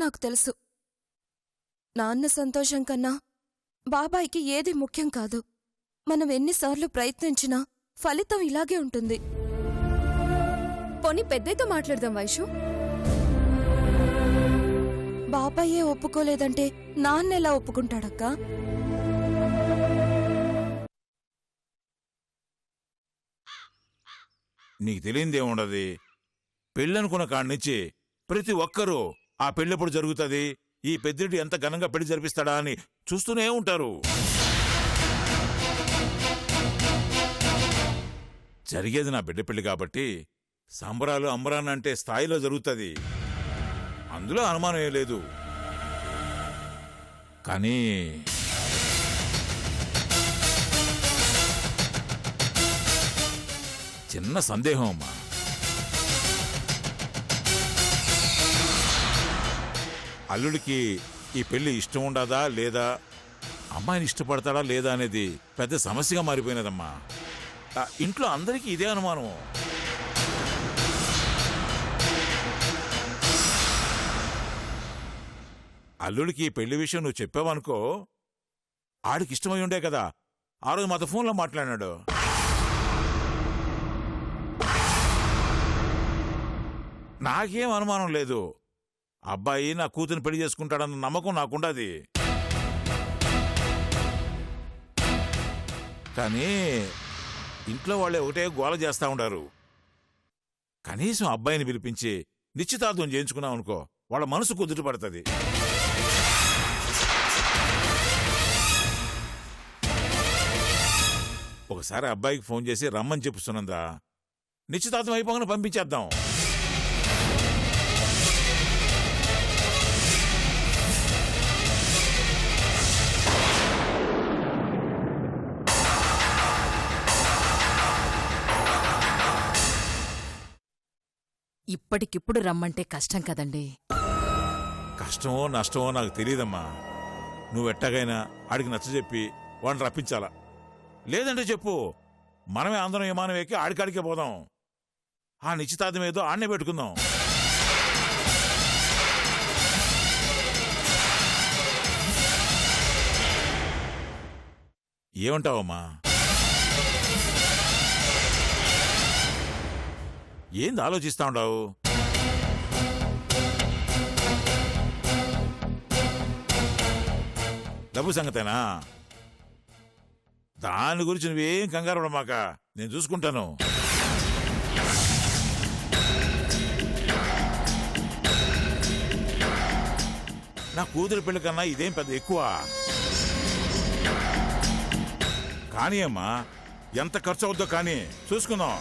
నాకు తెలుసు. నాన్న సంతోషం కన్నా బాబాయికి ఏది ముఖ్యం కాదు. మనం ఎన్నిసార్లు ప్రయత్నించినా ఫలితం ఇలాగే ఉంటుంది. పోనీ పెద్దయ్యతో మాట్లాడదాం వైషు. బాబాయే ఒప్పుకోలేదంటే నాన్నెలా ఒప్పుకుంటాడక్కా? నీకు తెలియందేముండదు. పెళ్ళనుకున్న కాడ్నుంచి ప్రతి ఒక్కరూ ఆ పెళ్ళెప్పుడు జరుగుతుంది, ఈ పెద్దింటి ఎంత ఘనంగా పెళ్లి జరిపిస్తాడా అని చూస్తూనే ఉంటారు. జరిగేది నా బిడ్డ పెళ్లి కాబట్టి సంబరాలు అంబరాన్నంటే స్థాయిలో జరుగుతుంది. అందులో అనుమానం ఏం లేదు. కానీ చిన్న సందేహం అమ్మా. అల్లుడికి ఈ పెళ్లి ఇష్టం ఉండదా లేదా, అమ్మాయిని ఇష్టపడతాడా లేదా అనేది పెద్ద సమస్యగా మారిపోయినదమ్మా. ఇంట్లో అందరికీ ఇదే అనుమానం. అల్లుడికి ఈ పెళ్లి విషయం నువ్వు చెప్పావనుకో, ఆడికి ఇష్టమై ఉండే కదా ఆ రోజు మాతో ఫోన్లో మాట్లాడినాడు. నాకేం అనుమానం లేదు. అబ్బాయి నా కూతురిని పెళ్లి చేసుకుంటాడన్న నమ్మకం నాకుండది. కానీ ఇంట్లో వాళ్ళే ఒకటే గోల చేస్తా ఉండారు. కనీసం అబ్బాయిని పిలిపించి నిశ్చితార్థం చేయించుకున్నాం అనుకో, వాళ్ళ మనసు కుదుట పడుతుంది. ఒకసారి అబ్బాయికి ఫోన్ చేసి రమ్మని చెప్పు సునంద. నిశ్చితార్థం అయిపోగానే పంపించేద్దాం. ఇప్పటికిప్పుడు రమ్మంటే కష్టం కదండి. కష్టమో నష్టమో నాకు తెలియదమ్మా. నువ్వెట్టగైనా ఆడికి నచ్చజెప్పి వాడిని రప్పించాలా. లేదంటే చెప్పు, మనమే అందరం విమానం ఎక్కి ఆడికాడికే పోదాం. ఆ నిశ్చితార్థం ఏదో ఆడనే పెట్టుకుందాం. ఏమంటావమ్మా? ఏంది ఆలోచిస్తా ఉండవు? డబ్బు సంగతేనా? దాని గురించి నువ్వేం కంగారు పడమాక, నేను చూసుకుంటాను. నా కూతురు పెళ్లి కన్నా ఇదేం పెద్ద ఎక్కువ. కానీ అమ్మా, ఎంత ఖర్చు అవుద్దో కానీ చూసుకుందాం.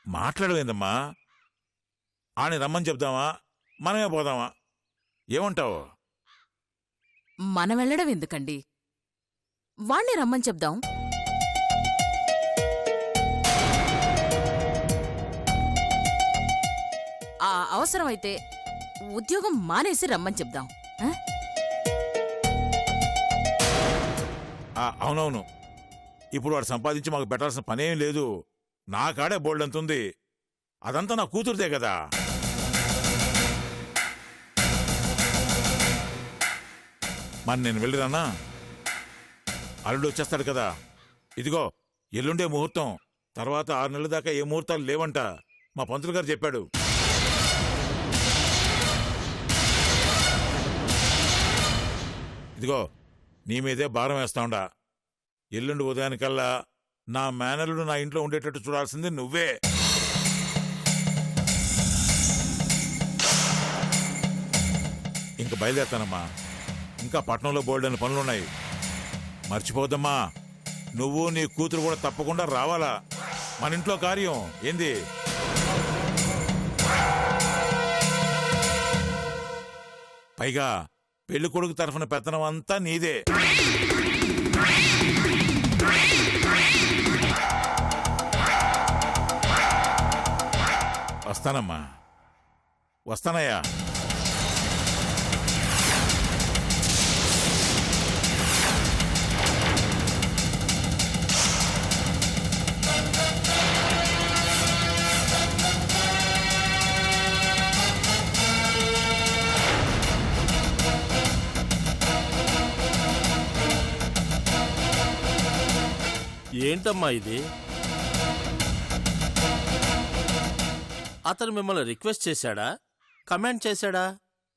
మాట్లాడలేదమ్మా. ఆని రమ్మని చెప్దామా, మనమే పోదామా? ఏమంటావు? మనం వెళ్ళడం ఎందుకండి, వాణ్ణి రమ్మని చెప్దాం. ఆ అవసరమైతే ఉద్యోగం మానేసి రమ్మని చెప్దాం. అవునవును, ఇప్పుడు వాడు సంపాదించి మాకు పెట్టాల్సిన పనేం లేదు. నా కాడే బోల్డంతుంది. అదంతా నా కూతురుదే కదా. మరి నేను వెళ్ళిరానా? అల్లుడు వచ్చేస్తాడు కదా. ఇదిగో ఎల్లుండే ముహూర్తం, తర్వాత 6 నెలల దాకా ఏ ముహూర్తాలు లేవంట మా పంతులు గారు చెప్పాడు. ఇదిగో నీ మీదే భారం వేస్తా ఉండా. ఎల్లుండి ఉదయానికల్లా నా మేనల్లుడు నా ఇంట్లో ఉండేటట్టు చూడాల్సింది నువ్వే. ఇంక బయలుదేరుతానమ్మా. ఇంకా పట్నంలో బోల్డని పనులున్నాయి. మర్చిపోద్దమ్మా, నువ్వు నీ కూతురు కూడా తప్పకుండా రావాలా. మన ఇంట్లో కార్యం ఏంది? పైగా పెళ్లి కొడుకు తరఫున పెత్తనం అంతా నీదే. వస్తానమ్మా, వస్తానయ్యా. ఏంటమ్మా ఇది? అతను మిమ్మల్ని రిక్వెస్ట్ చేశాడా, కమెంట్ చేశాడా?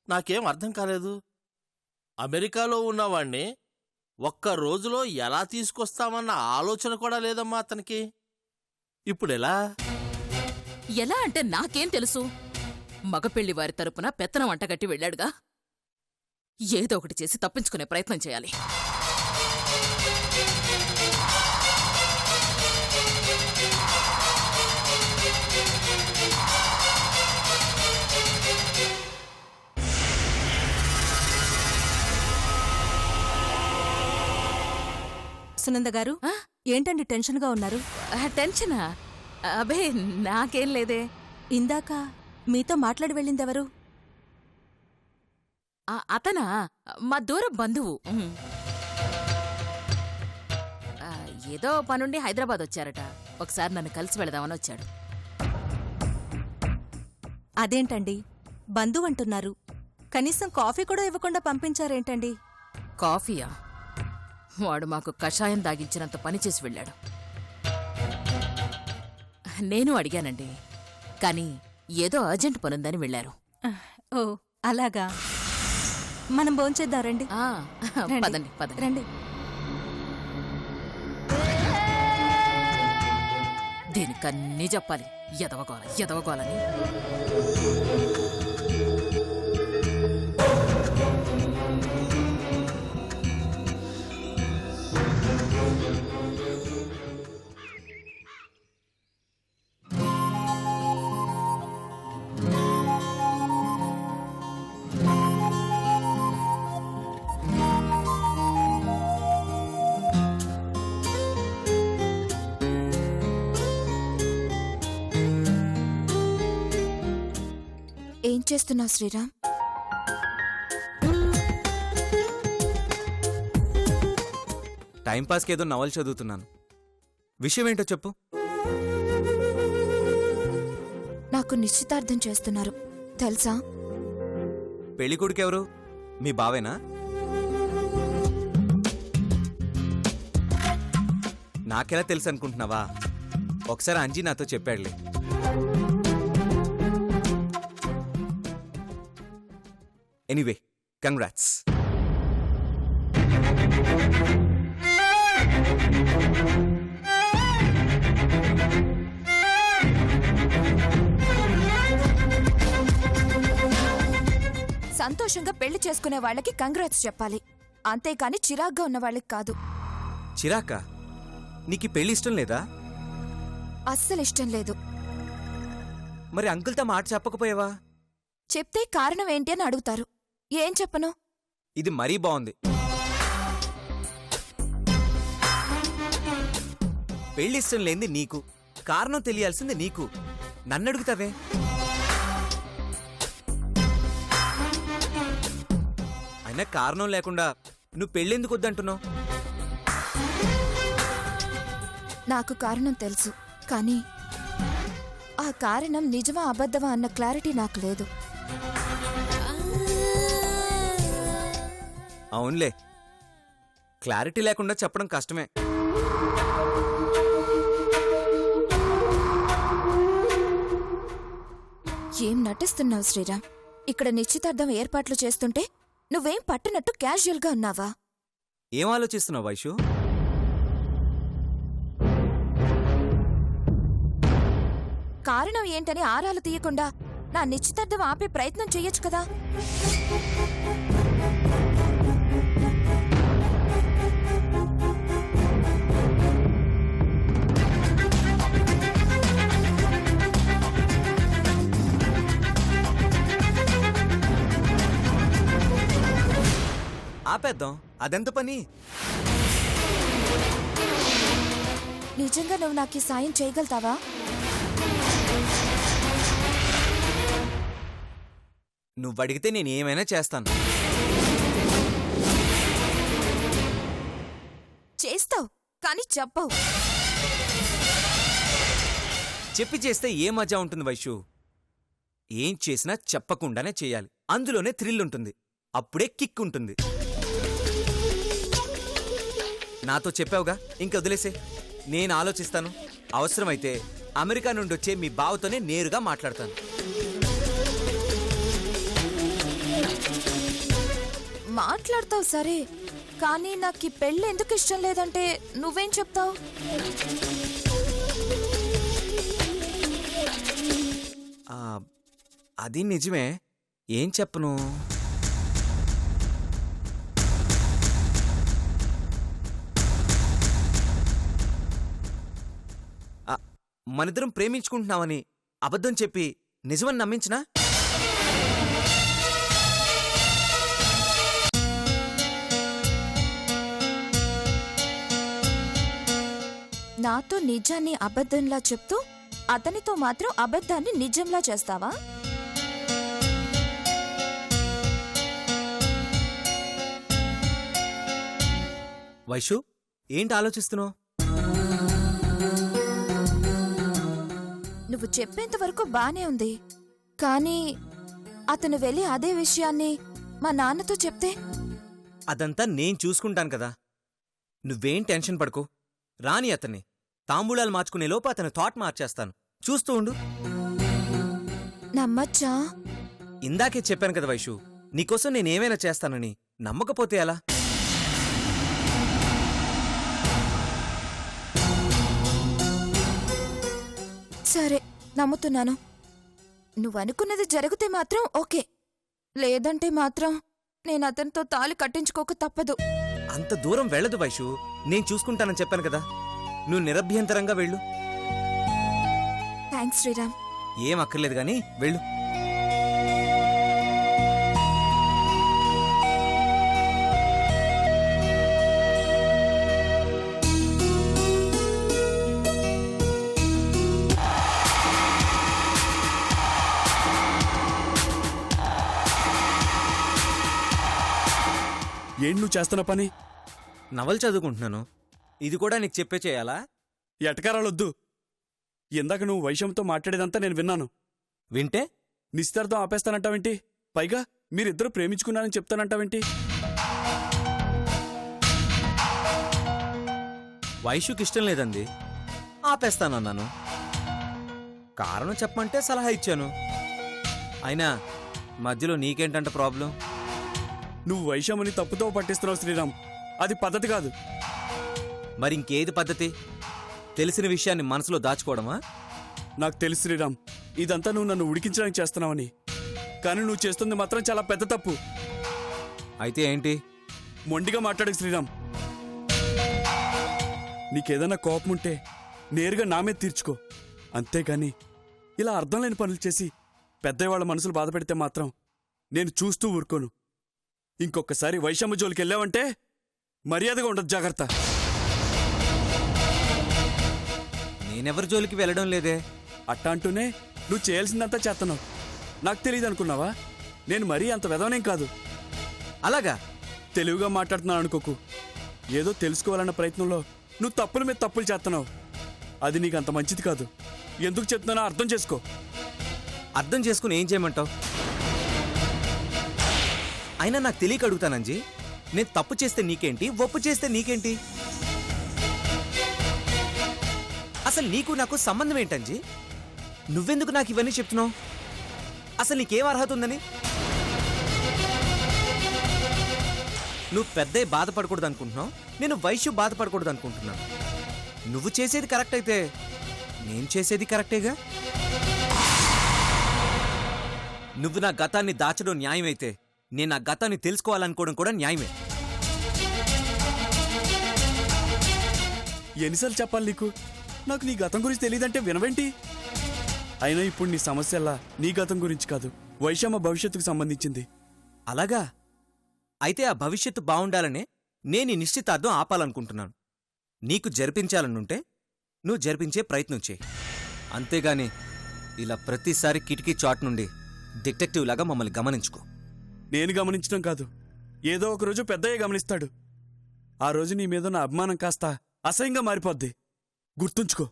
నాకేం అర్థం కాలేదు. అమెరికాలో ఉన్నవాణ్ణి ఒక్క రోజులో ఎలా తీసుకొస్తామన్న ఆలోచన కూడా లేదమ్మా అతనికి. ఇప్పుడెలా? ఎలా అంటే నాకేం తెలుసు? మగపెళ్లి వారి తరపున పెత్తనం వంటగట్టి వెళ్ళాడుగా. ఏదో ఒకటి చేసి తప్పించుకునే ప్రయత్నం చేయాలి. సునంద గారు, ఏంటండి టెన్షన్గా ఉన్నారు? టెన్షనా? అబే నాకేం లేదే. ఇందాక మీతో మాట్లాడి వెళ్ళిందెవరు? అతనా? మా దూర బంధువు. ఏదో పనుండి హైదరాబాద్ వచ్చారట. ఒకసారి నన్ను కలిసి వెళదామని వచ్చాడు. అదేంటండి, బంధువు అంటున్నారు, కనీసం కాఫీ కూడా ఇవ్వకుండా పంపించారేంటండి? కాఫీయా? వాడు మాకు కషాయం దాగించినంత పనిచేసి వెళ్ళాడు. నేను అడిగానండి, కానీ ఏదో అర్జెంట్ పనుందని వెళ్లారు. ఓ అలాగా. మనం భోంచేద్దాం రండి. పదండి పదండి. రండి. దీనికన్నీ చెప్పాలి. ఎదవగోలని. ఏం చేస్తున్నావు శ్రీరామ్? టైంపాస్కి ఏదో నవల్ చదువుతున్నాను. విషయం ఏంటో చెప్పు. నాకు నిశ్చితార్థం చేస్తున్నారు తెలుసా? పెళ్ళికొడుకెవరు? మీ బావేనా? నాకెలా తెలుసు అనుకుంటున్నావా? ఒకసారి అంజీ నాతో చెప్పాడులే. Anyway, congrats. సంతోషంగా పెళ్లి చేసుకునే వాళ్ళకి కంగ్రాట్స్ చెప్పాలి, అంతేకాని చిరాగ్గా ఉన్న వాళ్ళకి కాదు. చిరాకా? నీకు పెళ్లి ఇష్టం లేదా? అస్సలు ఇష్టం లేదు. మరి అంకుల్తో మాట చెప్పకపోయావా? చెప్తే కారణం ఏంటి అని అడుగుతారు. ఏం చెప్పను? ఇది మరీ బాగుంది. పెళ్లి ఇష్టం లేనిది నీకు, కారణం తెలియాల్సింది నీకు. నన్ను అడుగుతావే? అయినా కారణం లేకుండా నువ్వు పెళ్ళెందుకు వద్దంటున్నావు? నాకు కారణం తెలుసు, కానీ ఆ కారణం నిజమా అబద్ధమా అన్న క్లారిటీ నాకు లేదు. అవునులే, క్లారిటీ లేకుండా చెప్పడం కష్టమే. ఏం నటిస్తున్నావు శ్రీరామ్? ఇక్కడ నిశ్చితార్థం ఏర్పాట్లు చేస్తుంటే నువ్వేం పట్టనట్టు క్యాజువల్గా ఉన్నావా? ఏం ఆలోచిస్తున్నావు వైషు? కారణం ఏంటని ఆరాలు తీయకుండా నా నిశ్చితార్థం ఆపే ప్రయత్నం చెయ్యొచ్చు కదా. ఆపేద్దాం, అదెంత పని? నిజంగా నువ్వు నాకు ఈ సాయం చేయగలుగుతావా? నువ్వడిగితే నేనేమైనా చేస్తాను. చేస్తావు, కానీ చెప్పవు. చెప్పి చేస్తే ఏ మజా ఉంటుంది వైషు? ఏం చేసినా చెప్పకుండానే చేయాలి. అందులోనే థ్రిల్ ఉంటుంది, అప్పుడే కిక్ ఉంటుంది. నాతో చెప్పావుగా, ఇంక వదిలేసే. నేను ఆలోచిస్తాను. అవసరమైతే అమెరికా నుండి వచ్చే మీ బావతోనే నేరుగా మాట్లాడతాను. మాట్లాడతావు సరే, కానీ నాకు ఈ పెళ్ళి ఎందుకు ఇష్టం లేదంటే నువ్వేం చెప్తావు? ఆ, అది నిజమే. ఏం చెప్పను? ఆ, మనిద్దరం ప్రేమించుకుంటున్నామని అబద్ధం చెప్పి నిజమని నమ్మించినా? నాతో నిజాన్ని అబద్ధంలా చెప్తూ అతనితో మాత్రం అబద్ధాన్ని నిజంలా చేస్తావా? వైషు, ఏంటి ఆలోచిస్తున్నావు? నువ్వు చెప్పేంత వరకు బానే ఉంది, కానీ అతను వెళ్ళి అదే విషయాన్ని మా నాన్నతో చెప్తే? అదంతా నేను చూసుకుంటాను కదా. నువ్వేం టెన్షన్ పడుకో. రాని అతన్ని తాంబూలాలు మార్చుకునే లోపు అతని థాట్ మార్చేస్తాను. చూస్తూ ఉండు. నమ్మచ్చా? ఇందాకే చెప్పాను కదా వైషు, నీకోసం నేనేమైనా చేస్తానని. నమ్మకపోతే ఎలా? సరే, నమ్ముతున్నాను. నువ్వనుకున్నది జరిగితే మాత్రం ఓకే, లేదంటే మాత్రం నేను అతనితో తాళి కట్టించుకోక తప్పదు. అంత దూరం వెళ్ళదు వైషు. నేను చూసుకుంటానని చెప్పాను కదా. నువ్వు నిరభ్యంతరంగా వెళ్ళు. థ్యాంక్స్ శ్రీరామ్. ఏం అక్కర్లేదు గాని వెళ్ళు. ఏంటి నువ్వు చేస్తున్న పని? నవలు చదువుకుంటున్నాను. ఇది కూడా నీకు చెప్పే చేయాలా? ఎటకారాలొద్దు. ఇందాక నువ్వు వైషమ్తో మాట్లాడేదంతా నేను విన్నాను. వింటే నిశ్చితార్థం ఆపేస్తానంటావేంటి? పైగా మీరిద్దరూ ప్రేమించుకున్నారని చెప్తానంటావేంటి? వైషుకి ఇష్టం లేదంది. ఆపేస్తానన్నాను. కారణం చెప్పమంటే సలహా ఇచ్చాను. అయినా మధ్యలో నీకేంటంట ప్రాబ్లం? నువ్వు వైషమ్మని తప్పుతో పట్టిస్తున్నావు శ్రీరామ్. అది పద్ధతి కాదు. మరి ఇంకేది పద్ధతి? తెలిసిన విషయాన్ని మనసులో దాచుకోవడమా? నాకు తెలుసు శ్రీరామ్, ఇదంతా నువ్వు నన్ను ఉడికించడానికి చేస్తున్నావని. కానీ నువ్వు చేస్తుంది మాత్రం చాలా పెద్ద తప్పు. అయితే ఏంటి? మొండిగా మాట్లాడు శ్రీరామ్. నీకేదైనా కోపం ఉంటే నేరుగా నా మీద తీర్చుకో. అంతేగాని ఇలా అర్థం లేని పనులు చేసి పెద్దవాళ్ళ మనసులు బాధ పెడితే మాత్రం నేను చూస్తూ ఊరుకోను. ఇంకొకసారి వైషమ్మ జోలికి వెళ్ళావంటే మర్యాదగా ఉండదు, జాగ్రత్త. నేనెవరి జోలికి వెళ్ళడం లేదే. అట్టా అంటూనే నువ్వు చేయాల్సిందంతా చేస్తున్నావు. నాకు తెలియదు అనుకున్నావా? నేను మరీ అంత వెదవనేం కాదు. అలాగా? తెలివిగా మాట్లాడుతున్నాను అనుకోకు. ఏదో తెలుసుకోవాలన్న ప్రయత్నంలో నువ్వు తప్పుల మీద తప్పులు చేస్తున్నావు. అది నీకు అంత మంచిది కాదు. ఎందుకు చెప్తున్నానో అర్థం చేసుకో. అర్థం చేసుకుని ఏం చేయమంటావు? అయినా నాకు తెలియక అడుగుతానంజీ. నేను తప్పు చేస్తే నీకేంటి, ఒప్పు చేస్తే నీకేంటి? అసలు నీకు నాకు సంబంధం ఏంటంజీ? నువ్వెందుకు నాకు ఇవన్నీ చెప్తున్నావు? అసలు నీకేం అర్హత ఉందని? నువ్వు పెద్ద బాధపడకూడదు అనుకుంటున్నావు, నేను వైశ్యు బాధపడకూడదు అనుకుంటున్నాను. నువ్వు చేసేది కరెక్ట్ అయితే నేను చేసేది కరెక్టేగా. నువ్వు నా గతాన్ని దాచడం న్యాయమైతే నేను నా గతాన్ని తెలుసుకోవాలనుకోవడం కూడా న్యాయమే. ఎన్నిసార్లు చెప్పాలి నీకు? నాకు నీ గతం గురించి తెలియదంటే వినవేంటి? అయినా ఇప్పుడు నీ సమస్యల్లా నీ గతం గురించి కాదు, వైషమ్మ భవిష్యత్తుకు సంబంధించింది. అలాగా? అయితే ఆ భవిష్యత్తు బావుండాలనే నేను ఈ నిశ్చితార్థం ఆపాలనుకుంటున్నాను. నీకు జరిపించాలనుంటే నువ్వు జరిపించే ప్రయత్నం చేయి. అంతేగాని ఇలా ప్రతిసారి కిటికీ చాట్ నుండి డిటెక్టివ్ లాగా మమ్మల్ని గమనించుకో. నేను గమనించడం కాదు, ఏదో ఒకరోజు పెద్దయ్య గమనిస్తాడు. ఆ రోజు నీ మీద నా అభిమానం కాస్త అసహ్యంగా మారిపోద్ది. గుర్తుంచుకో.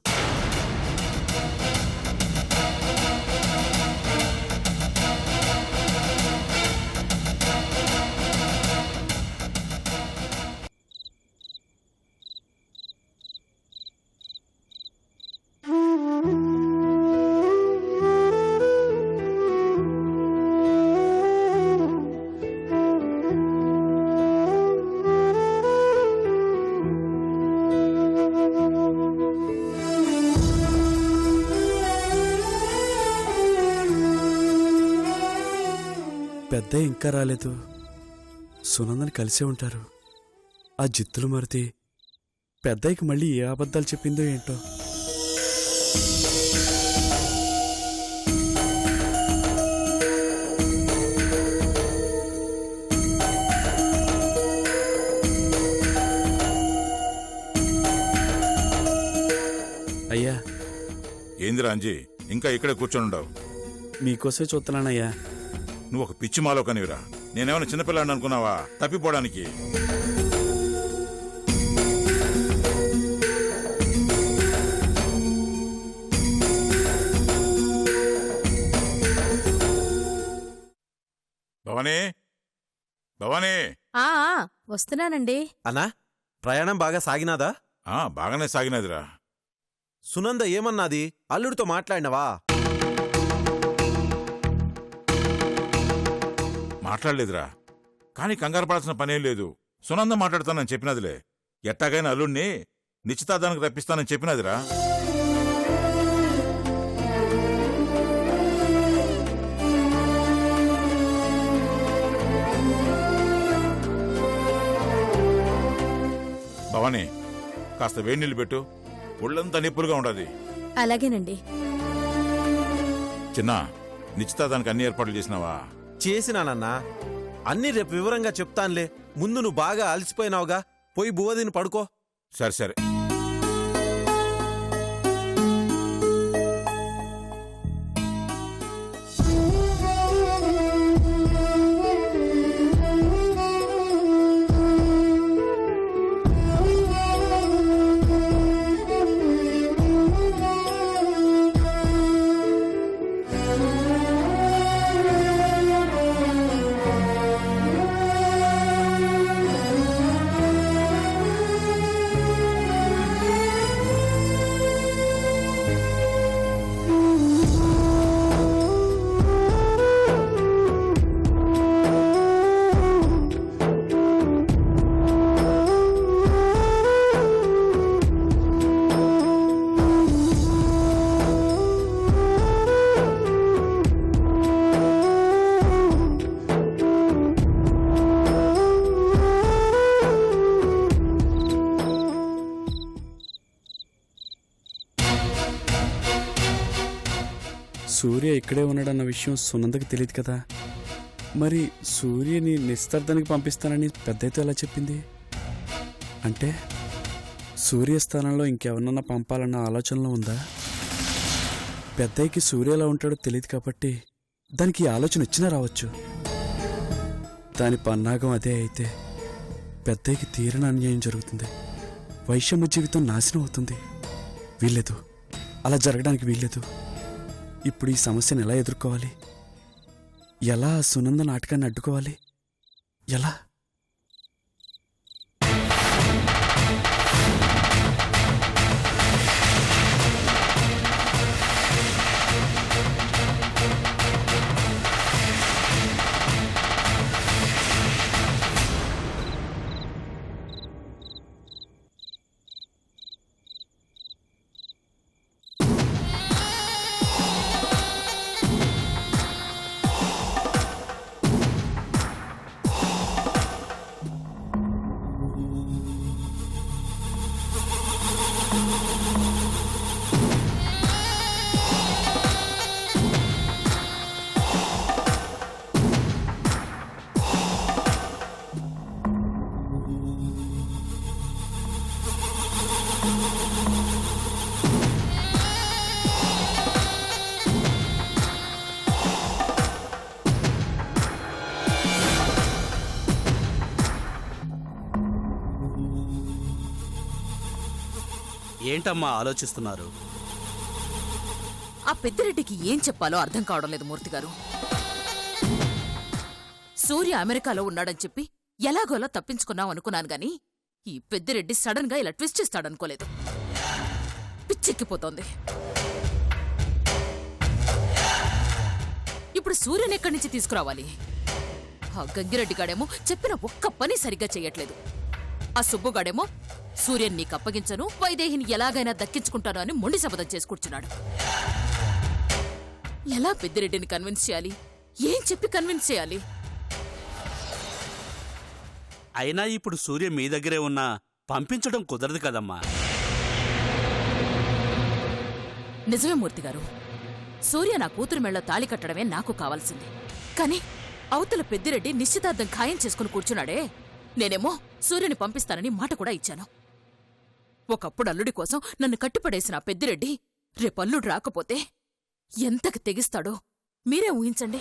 పెద్ద ఇంకా రాలేదు. సునందని కలిసే ఉంటారు. ఆ జిత్తులు మరిది పెద్దయ్యకి మళ్ళీ ఏ అబద్ధాలు చెప్పిందో ఏంటో. అయ్యా, ఏందిరా అంజీ ఇంకా ఇక్కడే కూర్చొని ఉండవు? మీకోసమే చూస్తున్నానయ్యా. నువ్వు ఒక పిచ్చి మాలో కనివిరా. నేనేమైనా చిన్నపిల్లాడిని అనుకున్నావా తప్పిపోవడానికి? భవానీ, భవానీ. వస్తున్నానండి. అన్నా, ప్రయాణం బాగా సాగినాదా? బాగానే సాగినదిరా. సునంద ఏమన్నాది? అల్లుడితో మాట్లాడినవా? మాట్లాడలేదురా. కానీ కంగారు పడాల్సిన పనేం లేదు. సునంద మాట్లాడతానని చెప్పినదిలే. ఎట్టాగైనా అల్లుడిని నిశ్చితార్థానికి రప్పిస్తానని చెప్పినదిరా. భవానీ, కాస్త వేడి నీళ్ళు పెట్టు. ఒళ్ళంతా నిప్పులుగా ఉండదు. అలాగేనండి. చిన్న, నిశ్చితార్థానికి అన్ని ఏర్పాట్లు చేసినావా? చేసినానన్నా. అన్నీ రేపు వివరంగా చెప్తానులే. ముందు నువ్వు బాగా అలసిపోయినావుగా, పోయి బువ్వదిని పడుకో. సరే సరే. సూర్య ఇక్కడే ఉన్నాడన్న విషయం సునందకి తెలియదు కదా. మరి సూర్యని నిశ్చితార్థానికి పంపిస్తానని పెద్దయితే ఎలా చెప్పింది? అంటే సూర్య స్థానంలో ఇంకెవరన్నా పంపాలన్న ఆలోచనలో ఉందా? పెద్దయ్యకి సూర్య ఎలా ఉంటాడో తెలియదు కాబట్టి దానికి ఈ ఆలోచన వచ్చినా రావచ్చు. దాని పన్నాగం అదే అయితే పెద్దయ్యకి తీరని అన్యాయం జరుగుతుంది. వైషమ్య జీవితం నాశనం అవుతుంది. వీల్లేదు, అలా జరగడానికి వీల్లేదు. ఇప్పుడు ఈ సమస్యను ఎలా ఎదుర్కోవాలి? ఎలా సునంద నాటకాన్ని అడ్డుకోవాలి? ఎలా? ఏంటమ్మా ఆలోచిస్తున్నారు? ఆ పెద్దిరెడ్డికి ఏం చెప్పాలో అర్థం కావడం లేదు మూర్తిగారు. సూర్య అమెరికాలో ఉన్నాడని చెప్పి ఎలాగోలా తప్పించుకున్నాం అనుకున్నాను గాని ఈ పెద్దిరెడ్డి సడన్ గా ఇలా ట్విస్ట్ చేస్తాడనుకోలేదు. పిచ్చెక్కిపోతోంది. ఇప్పుడు సూర్యని ఎక్కడి నుంచి తీసుకురావాలి? ఆ గంగిరెడ్డిగాడేమో చెప్పిన ఒక్క పని సరిగ్గా చెయ్యట్లేదు. ఆ సుబ్బుగాడేమో సూర్యన్ నీకు అప్పగించను, వైదేహిని ఎలాగైనా దక్కించుకుంటాను అని మొండి శపథం చేసి కూర్చున్నాడు. ఎలా పెద్దిరెడ్డిని కన్విన్స్ చేయాలి? ఏం చెప్పి కన్విన్స్ చేయాలి? అయినా ఇప్పుడు సూర్య మీ దగ్గరే ఉన్నా పంపించడం కుదరదు కదమ్మా. నిజమే మూర్తి గారు, సూర్య నా కూతురు మెళ్ళ తాళి కట్టడమే నాకు కావాల్సింది. కాని అవతల పెద్దిరెడ్డి నిశ్చితార్థం ఖాయం చేసుకుని కూర్చున్నాడే. నేనేమో సూర్యుని పంపిస్తానని మాట కూడా ఇచ్చాను. ఒకప్పుడు అల్లుడి కోసం నన్ను కట్టుపడేసిన ఆ పెద్దిరెడ్డి రేపల్లుడు రాకపోతే ఎంతకు తెగిస్తాడో మీరే ఊహించండి.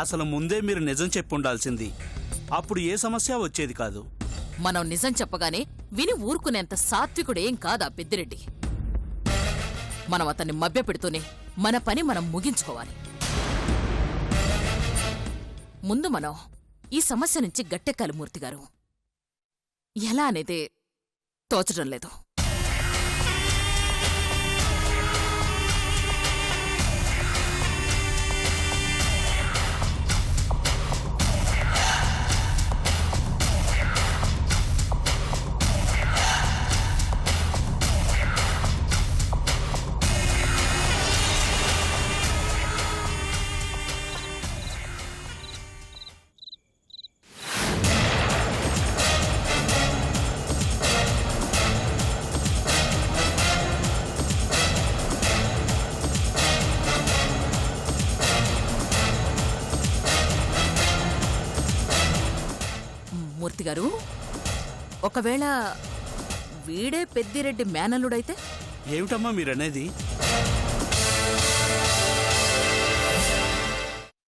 అసలు ముందే మీరు నిజం చెప్పుండాల్సింది. అప్పుడు ఏ సమస్య వచ్చేది కాదు. మనం నిజం చెప్పగానే విని ఊరుకునేంత సాత్వికుడేం కాదా పెద్దిరెడ్డి. మనం అతన్ని మభ్యపెడుతూనే మన పని మనం ముగించుకోవాలి. ముందు మనం ఈ సమస్య నుంచి గట్టెక్కాలి మూర్తిగారు. ఎలా అనేదే తోచడం లేదు. మూర్తిగారు, ఒకవేళ వీడే పెద్దిరెడ్డి మేనల్లుడైతే? ఏమిటమ్మా మీరనేది?